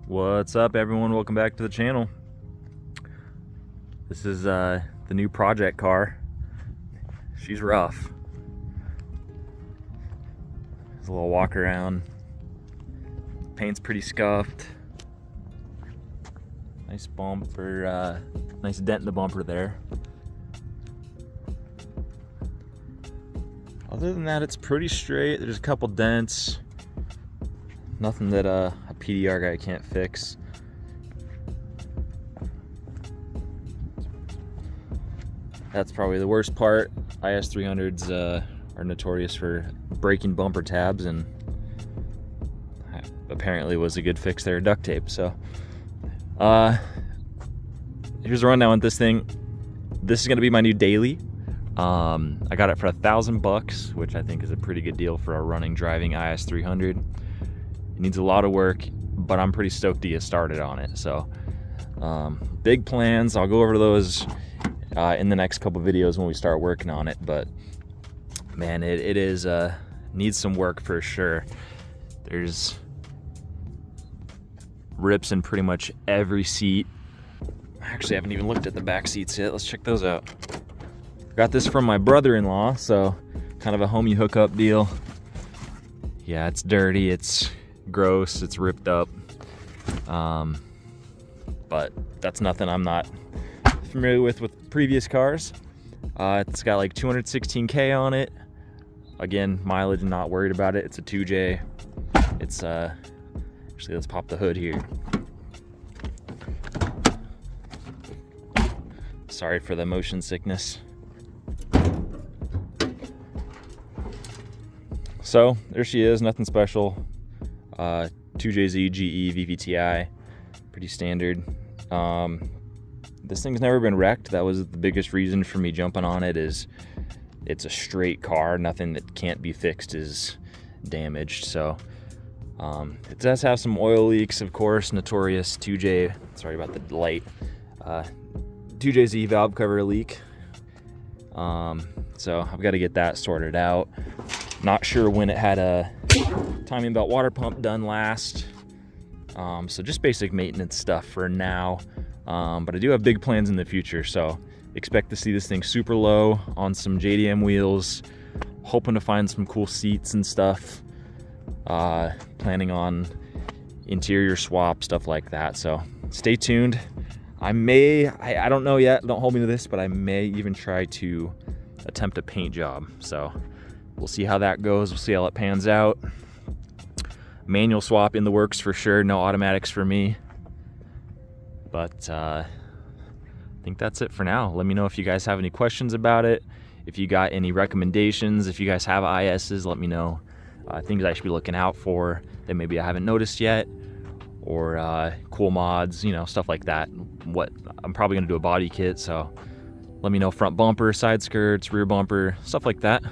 What's up, everyone? Welcome back to the channel. This is the new project car. She's rough. There's a little walk around. Paint's pretty scuffed. Nice bumper, nice dent in the bumper there. Other than that, it's pretty straight. There's a couple dents. Nothing that a PDR guy can't fix. That's probably the worst part. IS300s are notorious for breaking bumper tabs, and apparently was a good fix there, duct tape. So here's a rundown with this thing. This is gonna be my new daily. I got it for $1,000, which I think is a pretty good deal for a running, driving IS300. It needs a lot of work, but I'm pretty stoked to get started on it. So big plans. I'll go over those in the next couple videos when we start working on it. But man, it is needs some work for sure. There's rips in pretty much every seat. Actually, I haven't even looked at the back seats yet. Let's check those out. Got this from my brother-in-law, so kind of a homie hookup deal. Yeah, it's dirty, it's gross, it's ripped up, but that's nothing I'm not familiar with previous cars. It's got like 216K on it. Again, mileage, not worried about it. It's a 2J. It's actually, let's pop the hood here. Sorry for the motion sickness. So there she is, nothing special. 2JZ GE VVTi, pretty standard. This thing's never been wrecked. That was the biggest reason for me jumping on it. Is it's a straight car. Nothing that can't be fixed is damaged. So it does have some oil leaks, of course. Notorious 2J. Sorry about the light. 2JZ valve cover leak. So I've got to get that sorted out. Not sure when it had a timing belt water pump done last. So just basic maintenance stuff for now. But I do have big plans in the future, so expect to see this thing super low on some JDM wheels. Hoping to find some cool seats and stuff. Planning on interior swap, stuff like that. So stay tuned. I don't know yet, don't hold me to this, but I may even try to attempt a paint job. So we'll see how that goes. We'll see how it pans out. Manual swap in the works for sure. No automatics for me. But I think that's it for now. Let me know if you guys have any questions about it. If you got any recommendations, if you guys have ISs, let me know. Things I should be looking out for that maybe I haven't noticed yet. Or cool mods, you know, stuff like that. I'm probably gonna do a body kit, so let me know. Front bumper, side skirts, rear bumper, stuff like that.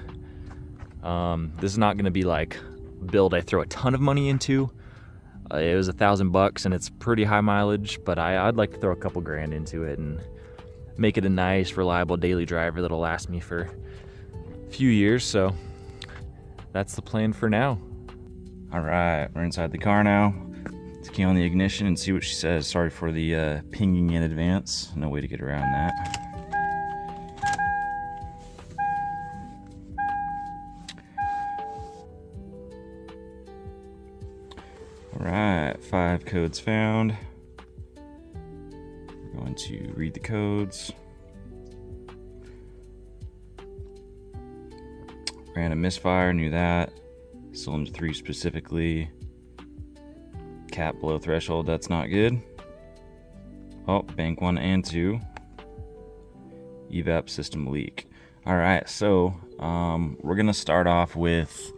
This is not gonna be like build I throw a ton of money into. It was $1,000 and it's pretty high mileage, but I'd like to throw a couple grand into it and make it a nice, reliable daily driver that'll last me for a few years. So that's the plan for now. All right, we're inside the car now. Let's key on the ignition and see what she says. Sorry for the pinging in advance. No way to get around that. Alright, 5 codes found. We're going to read the codes. Random misfire, knew that. Cylinder 3 specifically. Cap below threshold, that's not good. Oh, bank 1 and 2. Evap system leak. Alright, so we're gonna start off with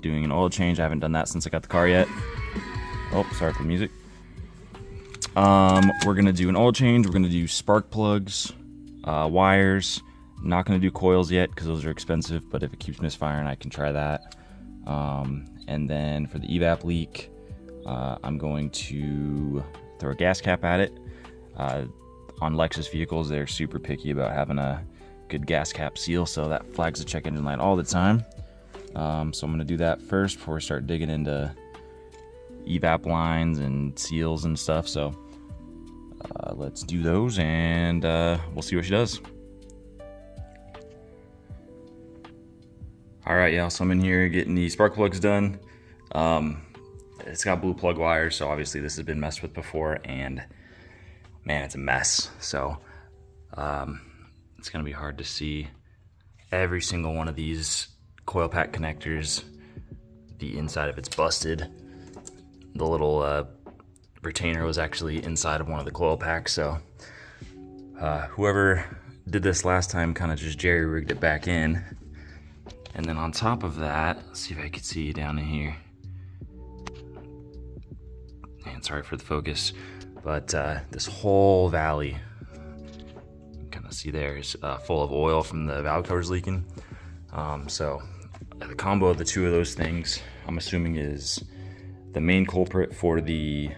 doing an oil change. I haven't done that since I got the car yet. Oh, sorry for the music. We're gonna do an oil change. We're gonna do spark plugs, wires. Not gonna do coils yet because those are expensive, but if it keeps misfiring, I can try that. And then for the evap leak, I'm going to throw a gas cap at it. On Lexus vehicles, they're super picky about having a good gas cap seal, so that flags the check engine light all the time. So I'm gonna do that first before we start digging into evap lines and seals and stuff. So let's do those, and we'll see what she does. All right, yeah, so I'm in here getting the spark plugs done. It's got blue plug wires, so obviously this has been messed with before, and man, it's a mess. So it's gonna be hard to see every single one of these coil pack connectors. The inside of it's busted. The little retainer was actually inside of one of the coil packs, so whoever did this last time kind of just jerry-rigged it back in. And then on top of that, let's see if I can see down in here. And sorry for the focus, but this whole valley, you can kind of see there, is full of oil from the valve covers leaking. So the combo of the two of those things, I'm assuming, is the main culprit for the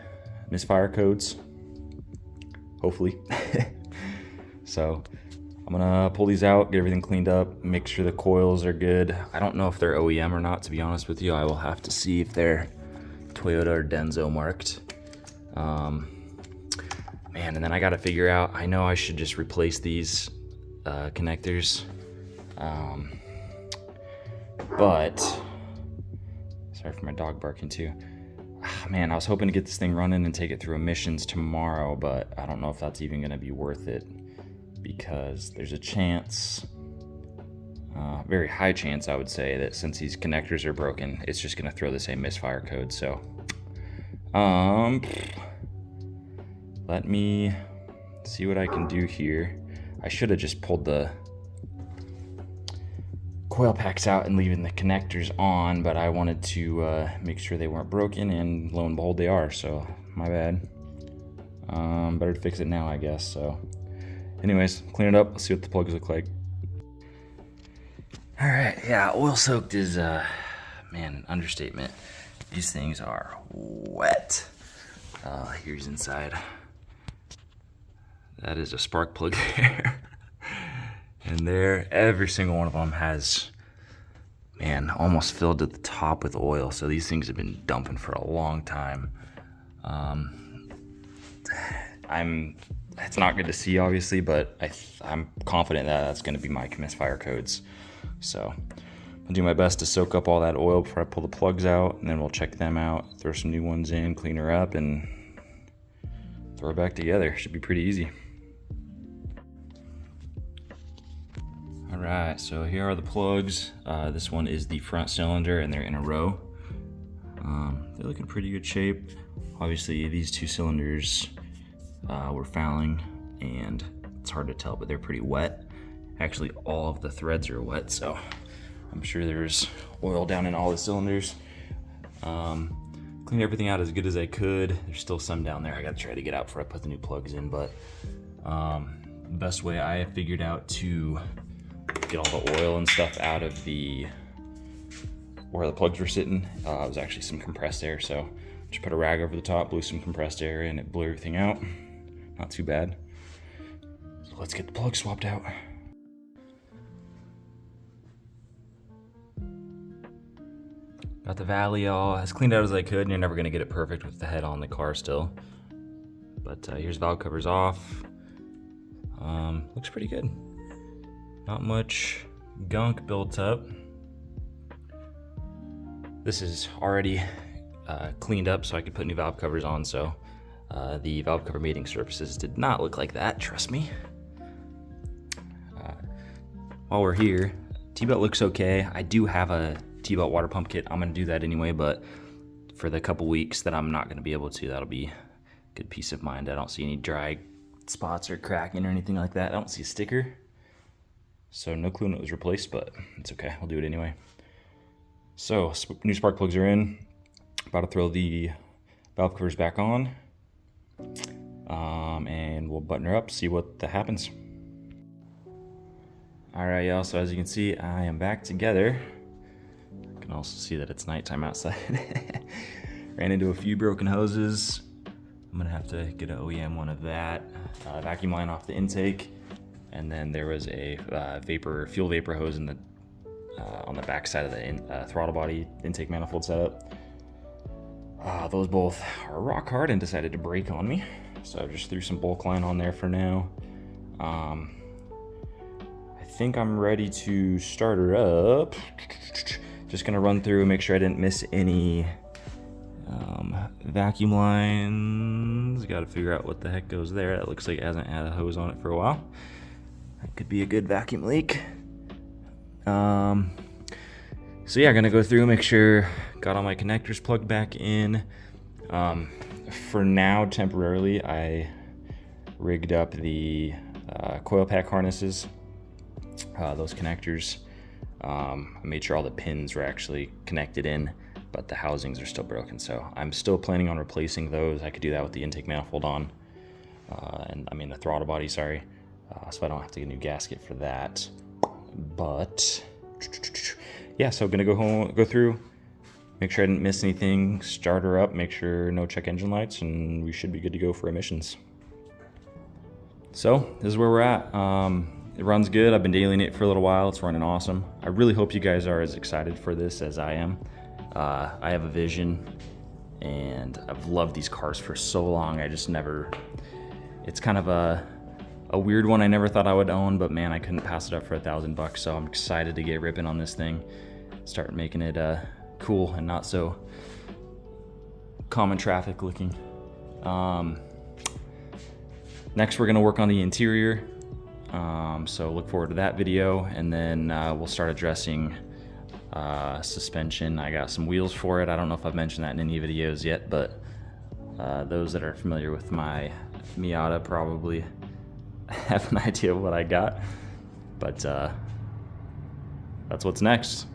misfire codes, hopefully. So I'm gonna pull these out, get everything cleaned up, make sure the coils are good. I don't know if they're OEM or not, to be honest with you. I will have to see if they're Toyota or Denso marked. Man, and then I gotta figure out, I know I should just replace these connectors. But, sorry for my dog barking too. Man, I was hoping to get this thing running and take it through emissions tomorrow, but I don't know if that's even gonna be worth it, because there's a chance, very high chance I would say, that since these connectors are broken, it's just gonna throw the same misfire code. So let me see what I can do here. I should have just pulled the coil packs out and leaving the connectors on, but I wanted to make sure they weren't broken, and lo and behold they are, so my bad. Better to fix it now, I guess. So anyways, clean it up, let's see what the plugs look like. All right, yeah, oil soaked is, man, an understatement. These things are wet. Here's inside. That is a spark plug there. And there, every single one of them has, man, almost filled to the top with oil. So these things have been dumping for a long time. It's not good to see, obviously, but I'm confident that that's going to be my misfire codes. So I'll do my best to soak up all that oil before I pull the plugs out, and then we'll check them out, throw some new ones in, clean her up, and throw her back together. Should be pretty easy. All right, so here are the plugs. This one is the front cylinder, and they're in a row. They look in pretty good shape. Obviously, these two cylinders were fouling, and it's hard to tell, but they're pretty wet. Actually, all of the threads are wet, so I'm sure there's oil down in all the cylinders. Cleaned everything out as good as I could. There's still some down there I gotta try to get out before I put the new plugs in, but the best way I have figured out to get all the oil and stuff out of where the plugs were sitting was actually some compressed air. So just put a rag over the top, blew some compressed air in, it blew everything out. Not too bad. So let's get the plug swapped out. Got the valley all as cleaned out as I could, and you're never gonna get it perfect with the head on the car still. But here's valve covers off. Looks pretty good. Not much gunk built up. This is already cleaned up so I could put new valve covers on, so the valve cover mating surfaces did not look like that, trust me. While we're here, T-belt looks okay. I do have a T-belt water pump kit. I'm gonna do that anyway, but for the couple weeks that I'm not gonna be able to, that'll be good peace of mind. I don't see any dry spots or cracking or anything like that. I don't see a sticker. So no clue when it was replaced, but it's okay, I'll do it anyway. So new spark plugs are in. About to throw the valve covers back on. And we'll button her up, see what happens. All right, y'all, so as you can see, I am back together. You can also see that it's nighttime outside. Ran into a few broken hoses. I'm gonna have to get an OEM one of that. Vacuum line off the intake. And then there was a fuel vapor hose in the on the back side of the throttle body intake manifold setup. those both are rock hard and decided to break on me. So I just threw some bulk line on there for now. I think I'm ready to start her up. Just gonna run through and make sure I didn't miss any vacuum lines. Got to figure out what the heck goes there. That looks like it hasn't had a hose on it for a while. That could be a good vacuum leak. So yeah, gonna go through, make sure got all my connectors plugged back in. For now, temporarily, I rigged up the coil pack harnesses, those connectors. I made sure all the pins were actually connected in, but the housings are still broken. So I'm still planning on replacing those. I could do that with the intake manifold on, and I mean the throttle body, sorry. So I don't have to get a new gasket for that. But yeah, so I'm gonna go through, make sure I didn't miss anything, start her up, make sure no check engine lights, and we should be good to go for emissions. So this is where we're at. It runs good. I've been dailying it for a little while. It's running awesome. I really hope you guys are as excited for this as I am. I have a vision, and I've loved these cars for so long. I just never, it's kind of a weird one I never thought I would own, but man, I couldn't pass it up for $1,000. So I'm excited to get ripping on this thing, start making it cool and not so common traffic looking. Next, we're gonna work on the interior. So look forward to that video, and then we'll start addressing suspension. I got some wheels for it. I don't know if I've mentioned that in any videos yet, but those that are familiar with my Miata probably have an idea of what I got. But that's what's next.